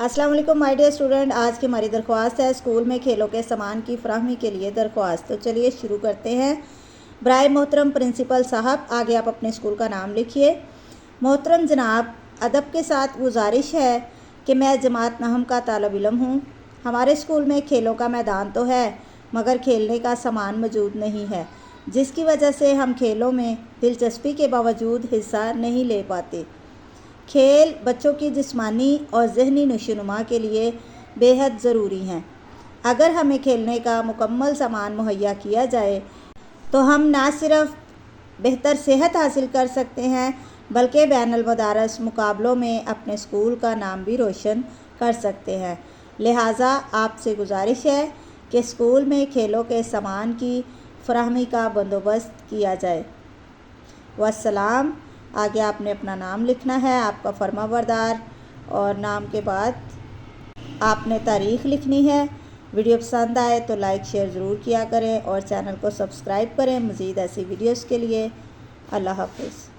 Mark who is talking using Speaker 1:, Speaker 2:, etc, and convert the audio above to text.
Speaker 1: السلام علیکم my dear student, آج کی ہماری درخواست ہے اسکول میں کھیلوں کے سامان کی فراہمی کے لیے درخواست۔ تو چلیے شروع کرتے ہیں۔ برائے محترم پرنسپل صاحب، آگے آپ اپنے اسکول کا نام لکھیے۔ محترم جناب، ادب کے ساتھ گزارش ہے کہ میں جماعت نہم کا طالب علم ہوں۔ ہمارے اسکول میں کھیلوں کا میدان تو ہے مگر کھیلنے کا سامان موجود نہیں ہے، جس کی وجہ سے ہم کھیلوں میں دلچسپی کے باوجود حصہ نہیں لے پاتے۔ کھیل بچوں کی جسمانی اور ذہنی نشوونما کے لیے بے حد ضروری ہیں۔ اگر ہمیں کھیلنے کا مکمل سامان مہیا کیا جائے تو ہم نہ صرف بہتر صحت حاصل کر سکتے ہیں بلکہ بین المدارس مقابلوں میں اپنے اسکول کا نام بھی روشن کر سکتے ہیں۔ لہٰذا آپ سے گزارش ہے کہ اسکول میں کھیلوں کے سامان کی فراہمی کا بندوبست کیا جائے۔ والسلام۔ آگے آپ نے اپنا نام لکھنا ہے، آپ کا فرما بردار، اور نام کے بعد آپ نے تاریخ لکھنی ہے۔ ویڈیو پسند آئے تو لائک شیئر ضرور کیا کریں اور چینل کو سبسکرائب کریں مزید ایسی ویڈیوز کے لیے۔ اللہ حافظ۔